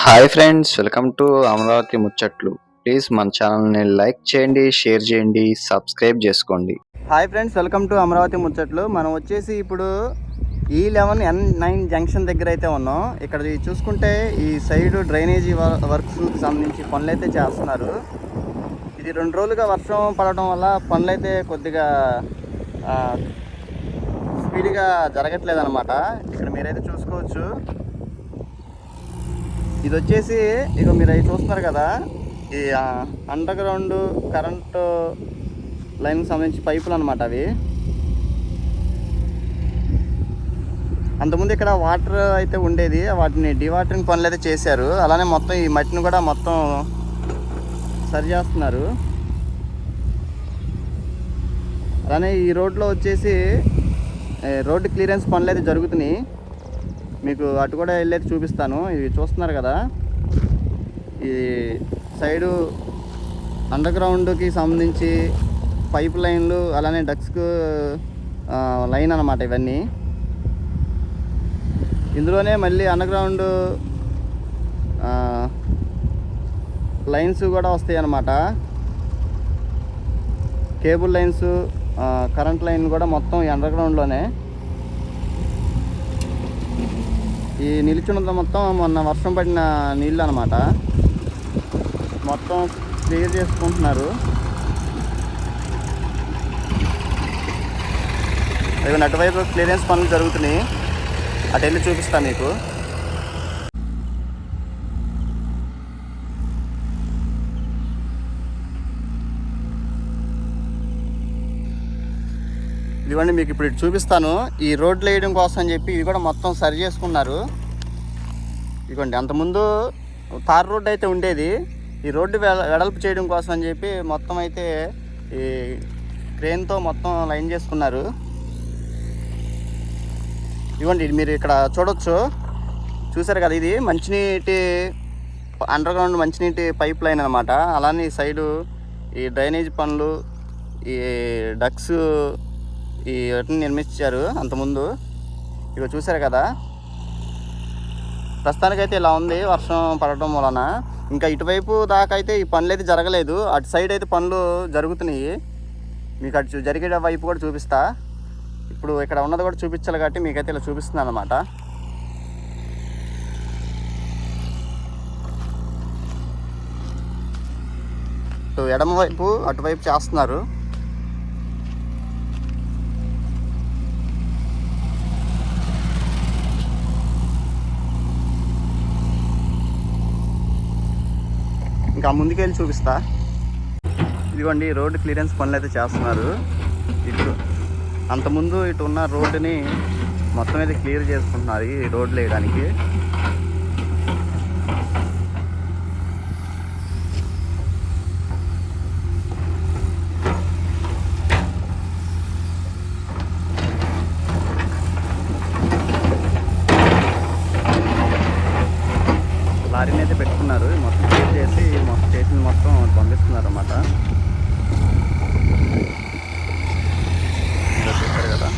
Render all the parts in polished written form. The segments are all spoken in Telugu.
Hi friends, welcome to Amaravati ముచ్చట్లు. ప్లీజ్ మన ఛానల్ని లైక్ చేయండి, షేర్ చేయండి, సబ్స్క్రైబ్ చేసుకోండి. Hi friends, welcome to Amaravati ముచ్చట్లు. మనం వచ్చేసి ఇప్పుడు E11N9 జంక్షన్ దగ్గర అయితే ఉన్నాం. ఇక్కడ చూసుకుంటే ఈ సైడ్ డ్రైనేజీ వర్క్స్కి సంబంధించి పనులు అయితే చేస్తున్నారు. ఇది 2 రోజులుగా వర్షం పడటం వల్ల పనులు అయితే కొద్దిగా స్పీడ్గా జరగట్లేదు అనమాట. ఇక్కడ మీరైతే చూసుకోవచ్చు. ఇది వచ్చేసి ఇక మీరు అవి చూస్తున్నారు కదా, ఈ అండర్ గ్రౌండ్ కరెంటు లైన్కి సంబంధించి పైపులు అనమాట. అవి అంతకుముందు ఇక్కడ వాటర్ అయితే ఉండేది, వాటిని డివాటరింగ్ పనులు అయితే చేశారు. అలానే మొత్తం ఈ మట్టిని కూడా మొత్తం సరి చేస్తున్నారు. అలానే ఈ రోడ్లో వచ్చేసి రోడ్డు క్లియరెన్స్ పనులు అయితే జరుగుతున్నాయి. మీకు అటు కూడా వెళ్ళైతే చూపిస్తాను. ఇవి చూస్తున్నారు కదా, ఈ సైడు అండర్ గ్రౌండ్కి సంబంధించి పైప్ లైన్లు, అలానే డక్స్కు లైన్ అన్నమాట. ఇవన్నీ ఇందులోనే మళ్ళీ అండర్ గ్రౌండ్ లైన్స్ కూడా వస్తాయి అన్నమాట. కేబుల్ లైన్స్, కరెంట్ లైన్ కూడా మొత్తం ఈ అండర్ గ్రౌండ్లోనే. ఈ నిల్చున్నది మొత్తం మొన్న వర్షం పడిన నీళ్ళు అనమాట. మొత్తం క్లియర్ చేసుకుంటున్నారు. ఇవి అటువైపు క్లియరెన్స్ పనులు జరుగుతున్నాయి. అటు వెళ్ళి చూపిస్తాను మీకు. ఇదిగోండి, మీకు ఇప్పుడు ఇటు చూపిస్తాను. ఈ రోడ్లు వేయడం కోసం అని చెప్పి ఇది కూడా మొత్తం సరి చేసుకున్నారు. ఇదిగోండి, అంతకుముందు తార్ రోడ్డు అయితే ఉండేది. ఈ రోడ్డు వెడల్పు చేయడం కోసం అని చెప్పి మొత్తం అయితే ఈ క్రేన్తో మొత్తం లైన్ చేసుకున్నారు. ఇదిగోండి, మీరు ఇక్కడ చూడొచ్చు, చూసారు కదా, ఇది మంచినీటి అండర్ గ్రౌండ్ మంచినీటి పైప్ లైన్ అనమాట. అలానే ఈ సైడు ఈ డ్రైనేజ్ పనులు, ఈ డక్స్ ఈ వాటిని నిర్మించారు అంతకుముందు. ఇక చూసారు కదా, ప్రస్తుతానికైతే ఇలా ఉంది వర్షం పడటం వలన. ఇంకా ఇటువైపు దాకా అయితే ఈ పనులు అయితే జరగలేదు. అటు సైడ్ అయితే పనులు జరుగుతున్నాయి. మీకు అటు జరిగే వైపు కూడా చూపిస్తా. ఇప్పుడు ఇక్కడ ఉన్నది కూడా చూపించాలి కాబట్టి మీకైతే ఇలా చూపిస్తున్నాను అనమాట. ఎడమ వైపు అటువైపు చేస్తున్నారు. ఇంకా ముందుకెళ్ళి చూపిస్తా. ఇదిగోండి, రోడ్డు క్లియరెన్స్ పనులు అయితే చేస్తున్నారు. ఇటు అంతకుముందు ఇటు ఉన్న రోడ్డుని మొత్తం అయితే క్లియర్ చేసుకుంటున్నారు ఈ రోడ్లు వేయడానికి. లారీని అయితే పెట్టుకున్నారు. మొత్తం క్లియర్ చేసి మొత్తం చేసింది మొత్తం పంపిస్తున్నారు అన్నమాట. చూస్తారు కదా,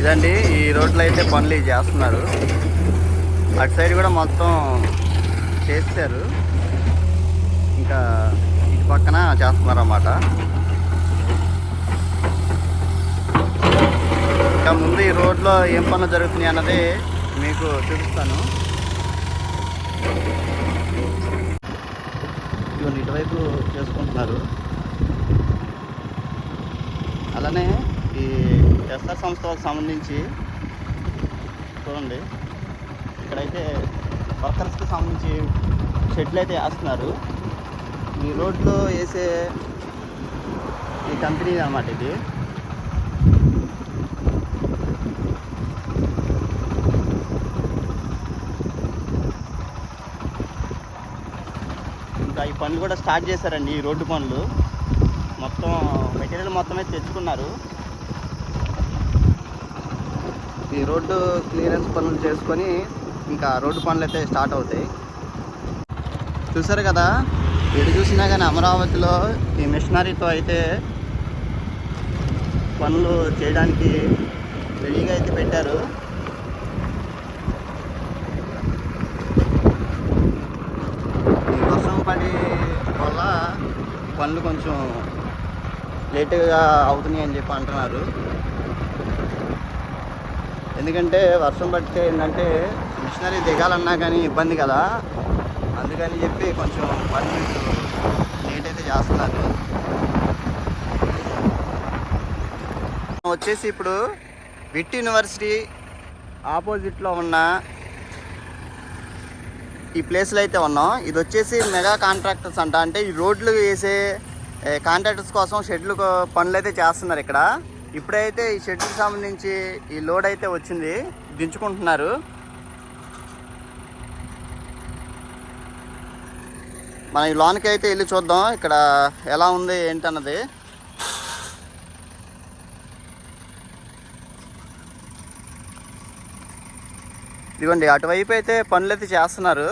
ఇదండి ఈ రోడ్లో అయితే పనులు చేస్తున్నారు. అటు సైడ్ కూడా మొత్తం చేశారు. ఇంకా ఇటు పక్కన చేస్తున్నారు అన్నమాట. ఇంకా ముందు ఈ రోడ్లో ఏం పనులు జరుగుతున్నాయి అన్నది మీకు చూపిస్తాను. ఇటువైపు చేసుకుంటున్నారు. అలానే ఈ ఎస్ఆర్ సంస్థకు సంబంధించి చూడండి, ఇక్కడైతే వర్కర్స్కి సంబంధించి షెడ్లు అయితే వేస్తున్నారు. ఈ రోడ్లో వేసే ఈ కంపెనీ అన్నమాట ఇది. ఇంకా ఈ పనులు కూడా స్టార్ట్ చేశారండి. ఈ రోడ్డు పనులు మొత్తం మెటీరియల్ మొత్తం అయితే తెచ్చుకున్నారు. ఈ రోడ్డు క్లియరెన్స్ పనులు చేసుకొని ఇంకా రోడ్డు పనులు అయితే స్టార్ట్ అవుతాయి. చూసారు కదా, ఎటు చూసినా కానీ అమరావతిలో ఈ మిషనరీతో అయితే పనులు చేయడానికి రెడీగా అయితే పెట్టారు. ఈ వర్షం పడి వల్ల పనులు కొంచెం లేటుగా అవుతున్నాయి అని చెప్పి అంటున్నారు. ఎందుకంటే వర్షం పడితే ఏంటంటే మిషనరీ దిగాలన్నా కానీ ఇబ్బంది కదా, అందుకని చెప్పి కొంచెం పని లేట్ అయితే చేస్తున్నారు. వచ్చేసి ఇప్పుడు విట్ యూనివర్సిటీ ఆపోజిట్లో ఉన్న ఈ ప్లేస్లో అయితే ఉన్నాం. ఇది వచ్చేసి మెగా కాంట్రాక్టర్స్ అంట. అంటే ఈ రోడ్లు వేసే కాంట్రాక్టర్స్ కోసం షెడ్లు పనులు అయితే చేస్తున్నారు ఇక్కడ. ఇప్పుడైతే ఈ షెడ్కి సంబంధించి ఈ లోడ్ అయితే వచ్చింది, దించుకుంటున్నారు. మనం ఈ లోన్కి అయితే వెళ్ళి చూద్దాం ఇక్కడ ఎలా ఉంది ఏంటన్నది. ఇదిగోండి, అటువైపు అయితే పనులు అయితే చేస్తున్నారు.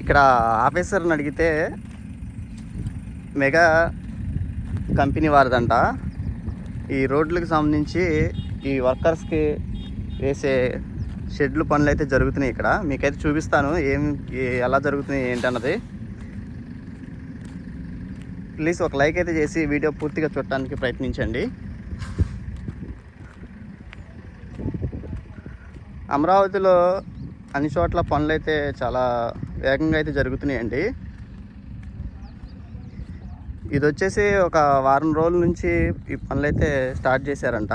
ఇక్కడ ఆఫీసర్ని అడిగితే మెగా కంపెనీ వారిదంట. ఈ రోడ్లకు సంబంధించి ఈ వర్కర్స్కి వేసే షెడ్లు పనులు అయితే జరుగుతున్నాయి ఇక్కడ. మీకైతే చూపిస్తాను ఎలా జరుగుతున్నాయి ఏంటన్నది. ప్లీజ్ ఒక లైక్ అయితే చేసి వీడియో పూర్తిగా చూడటానికి ప్రయత్నించండి. అమరావతిలో అన్ని చోట్ల పనులు అయితే చాలా వేగంగా అయితే జరుగుతున్నాయండి. ఇది వచ్చేసి ఒక వారం రోజుల నుంచి ఈ పనులు అయితే స్టార్ట్ చేశారంట.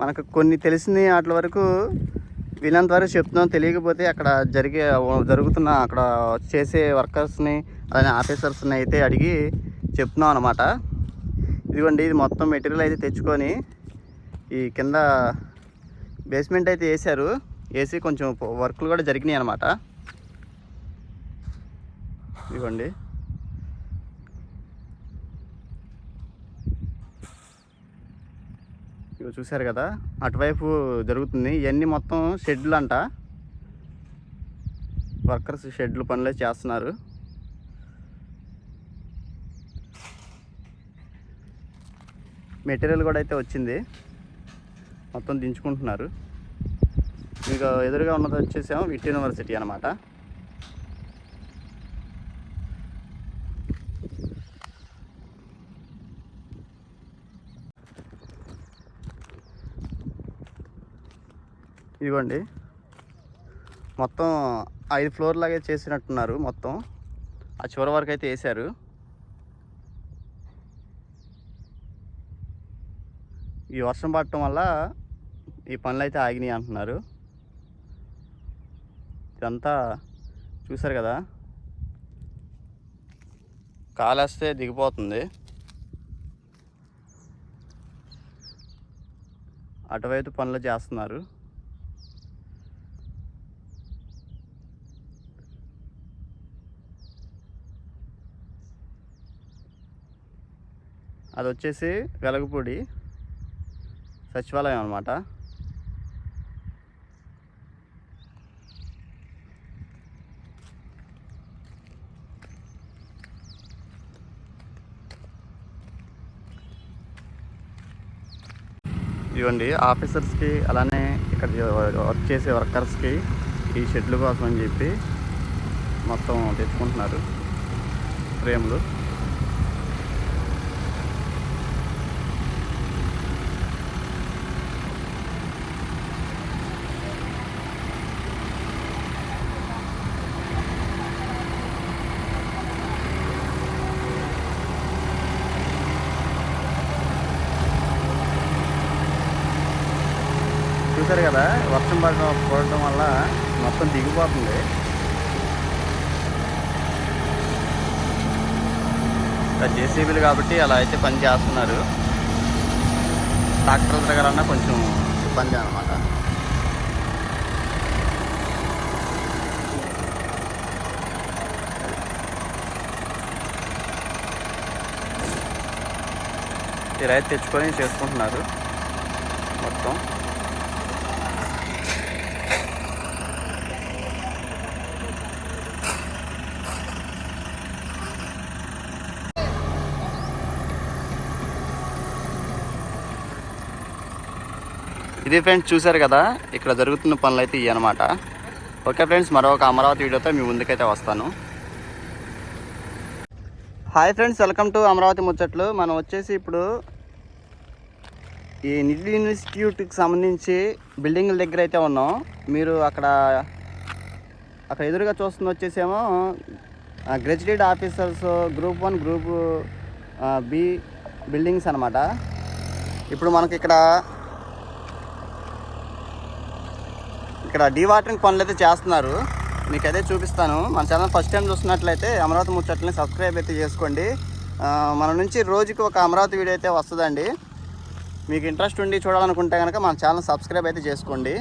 మనకు కొన్ని తెలిసింది వాటి వరకు వినంత వరకు చెప్తున్నాం. తెలియకపోతే అక్కడ జరుగుతున్న అక్కడ చేసే వర్కర్స్ని అలానే ఆఫీసర్స్ని అయితే అడిగి చెప్తున్నాం అన్నమాట. ఇదిగోండి, ఇది మొత్తం మెటీరియల్ అయితే తెచ్చుకొని ఈ కింద బేస్మెంట్ అయితే వేసారు. వేసి కొంచెం వర్క్లు కూడా జరిగినాయి అన్నమాట. ఇదిగోండి, ఇవి చూశారు కదా, అటువైపు జరుగుతుంది. ఇవన్నీ మొత్తం షెడ్లు అంట. వర్కర్స్ షెడ్లు పనులే చేస్తున్నారు. మెటీరియల్ కూడా అయితే వచ్చింది, మొత్తం దించుకుంటున్నారు. మీకు ఎదురుగా ఉన్నది వచ్చేసాము విట్ యూనివర్సిటీ అన్నమాట. ఇదిగోండి, మొత్తం 5 ఫ్లోర్ లాగే చేసినట్టున్నారు. మొత్తం ఆ చివరి వరకు అయితే వేశారు. ఈ వర్షం పడటం వల్ల ఈ పనులు అయితే ఆగినాయి అంటున్నారు. ఇదంతా చూసారు కదా, కాలేస్తే దిగిపోతుంది. అటువైపు పనులు చేస్తున్నారు. అది వచ్చేసి వెలగపూడి సచివాలయం అన్నమాట. ఇవ్వండి, ఆఫీసర్స్కి అలానే ఇక్కడ వర్క్ చేసే వర్కర్స్కి ఈ షెడ్ల కోసం అని చెప్పి మొత్తం తెచ్చుకుంటున్నారు ఫ్రేమ్లు. చూసారు కదా, వర్షం పడడం వల్ల మొత్తం దిగిపోతుంది. జేసీబీలు కాబట్టి అలా అయితే పని చేస్తున్నారు. ట్రాక్టర్ తిరగాలన్నా కొంచెం ఇబ్బంది అనమాట. ఈ రైతు తెచ్చుకొని చేసుకుంటున్నారు మొత్తం. ఇది ఫ్రెండ్స్ చూసారు కదా, ఇక్కడ జరుగుతున్న పనులు అయితే ఇవి అనమాట. ఓకే ఫ్రెండ్స్, మరొక అమరావతి వీడియోతో మీ ముందుకైతే వస్తాను. Hi friends, welcome to Amaravati ముచ్చట్లు. మనం వచ్చేసి ఇప్పుడు ఈ నిధి ఇన్స్టిట్యూట్కి సంబంధించి బిల్డింగ్ల దగ్గర అయితే ఉన్నాం. మీరు అక్కడ ఎదురుగా చూస్తుంది వచ్చేసేమో graduate officers group 1 group B buildings అనమాట. ఇప్పుడు మనకి ఇక్కడ డీవాటరింగ్ పనులు అయితే చేస్తున్నారు. మీకు అదే చూపిస్తాను. మన ఛానల్ ఫస్ట్ టైం చూస్తున్నట్లయితే అమరావతి ముచ్చట్లని సబ్స్క్రైబ్ అయితే చేసుకోండి. మన నుంచి రోజుకి ఒక అమరావతి వీడియో అయితే వస్తుందండి. మీకు ఇంట్రెస్ట్ ఉండి చూడాలనుకుంటే కనుక మన ఛానల్ సబ్స్క్రైబ్ అయితే చేసుకోండి.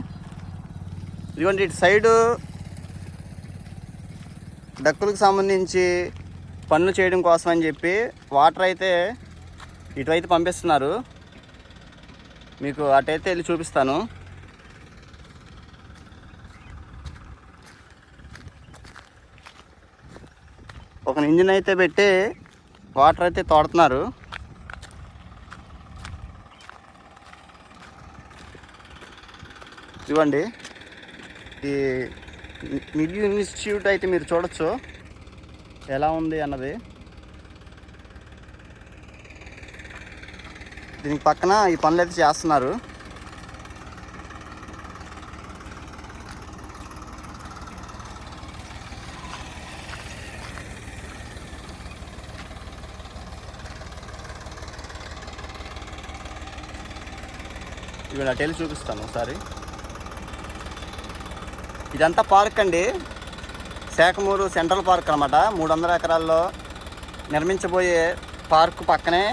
ఇదిగోండి, ఇటు సైడు డక్కులకు సంబంధించి పనులు చేయడం కోసం అని చెప్పి వాటర్ అయితే ఇటువైతే పంపిస్తున్నారు. మీకు అటైతే వెళ్ళి చూపిస్తాను. ఒక ఇంజిన్ అయితే పెట్టి వాటర్ అయితే తోడుతున్నారు. ఇవ్వండి, ఈ నిధి ఇన్స్టిట్యూట్ అయితే మీరు చూడొచ్చు ఎలా ఉంది అన్నది. దీనికి పక్కన ఈ పనులు అయితే చేస్తున్నారు. ఇవి అటు వెళ్ళి చూపిస్తాను ఒకసారి. ఇదంతా పార్క్ అండి, శాఖమూరు సెంట్రల్ పార్క్ అనమాట. 300 ఎకరాల్లో నిర్మించబోయే పార్కు పక్కనే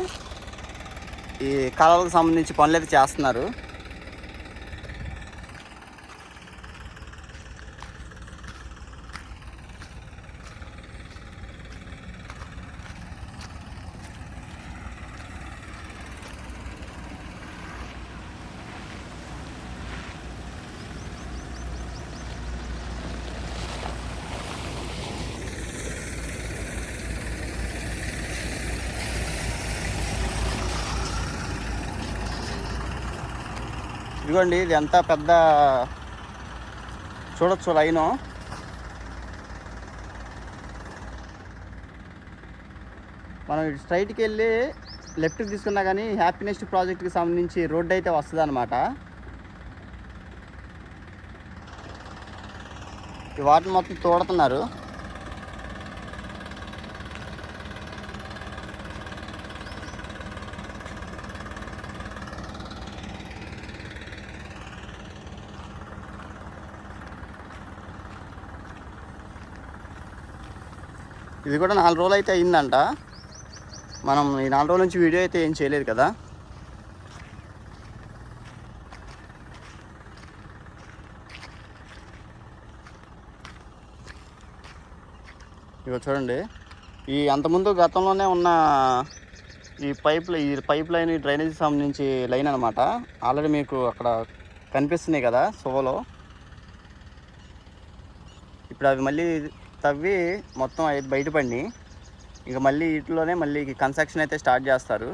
ఈ కాలువలకు సంబంధించి పనులు అయితే చేస్తున్నారు. ఇదిగోండి, ఇది ఎంత పెద్ద చూడొచ్చు లైను. మనం ఇటు స్ట్రైట్కి వెళ్ళి లెఫ్ట్కి తీసుకున్నా కానీ హ్యాపీనెస్ట్ ప్రాజెక్ట్కి సంబంధించి రోడ్డు అయితే వస్తుంది అనమాట. ఈ వాటిని మొత్తం తోడుతున్నారు. ఇది కూడా 4 రోజులు అయితే అయిందంట. మనం ఈ 4 రోజుల నుంచి వీడియో అయితే ఏం చేయలేదు కదా. ఇగో చూడండి, ఈ అంతకుముందు గతంలోనే ఉన్న ఈ పైప్ లైన్ ఈ డ్రైనేజీకి సంబంధించి లైన్ అనమాట. ఆల్రెడీ మీకు అక్కడ కనిపిస్తున్నాయి కదా సోలో. ఇప్పుడు అవి మళ్ళీ తవ్వి మొత్తం అయితే బయటపడి ఇంకా మళ్ళీ వీటిలోనే మళ్ళీ కన్స్ట్రక్షన్ అయితే స్టార్ట్ చేస్తారు.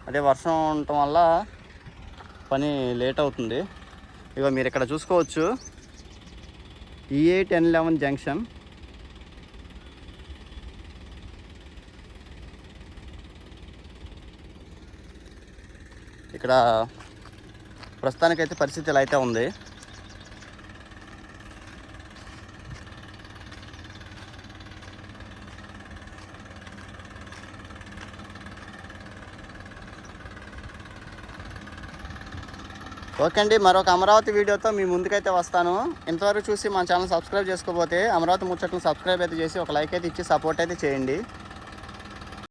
అదే వర్షం ఉండటం వల్ల పని లేట్ అవుతుంది. ఇక మీరు ఇక్కడ చూసుకోవచ్చు, E8-N11 జంక్షన్. ఇక్కడ ప్రస్తుతానికైతే పరిస్థితి ఇలా అయితే ఉంది. ఓకే అండి, మరొక అమరావతి వీడియోతో మీ ముందుకైతే వస్తాను. ఇంతవరకు చూసి మన ఛానల్ సబ్స్క్రైబ్ చేసుకోకపోతే అమరావతి ముచ్చట్లను సబ్స్క్రైబ్ అయితే చేసి ఒక లైక్ అయితే ఇచ్చి సపోర్ట్ అయితే చేయండి.